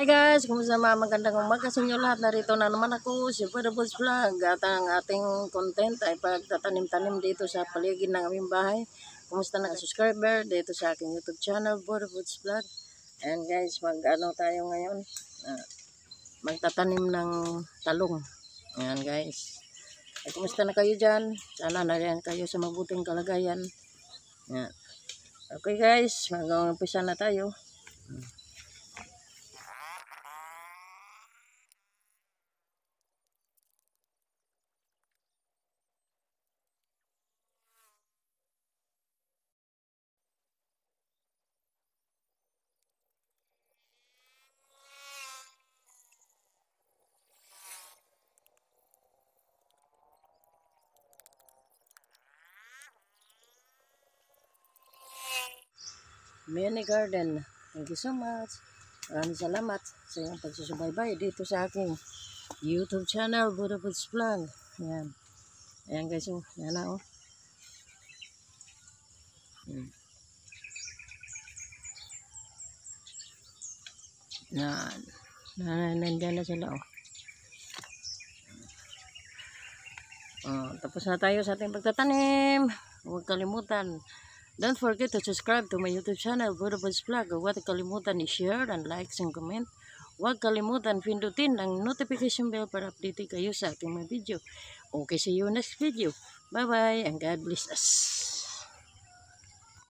guys, kumusta mga magandang umaga sa inyo lahat. Narito na naman ako, si Brother Boss Vlog. At ang ating content ay pagtatanim-tanim dito sa paligid ng aming bahay. Kumusta na subscriber dito sa aking YouTube channel, Brother Boss Vlog. And guys, mag-ano tayo ngayon? Magtatanim ng talong. Ayan guys. Ay, kumusta na kayo dyan? Sana nariyan kayo sa mabuting kalagayan. Ayan. Okay guys, mag-umpisa na tayo. Mini Garden. Thank you so much. Maraming salamat sa iyong pagsusubaybay dito sa aking YouTube channel, Brother Boss Vlog. Ayan. Ayan guys, oh. Ayan na, oh. Yan. Nandiyan na sila, oh. Tapos na tayo sa ating pagtatanim. Huwag kalimutan. Don't forget to subscribe to my YouTube channel, Brother Boss Vlog. Huwag kalimutan i-share and like and comment. Huwag kalimutan pindutin ang notification bell para update kayo sa ating mga video. Okay, see you next video. Bye-bye and God bless us.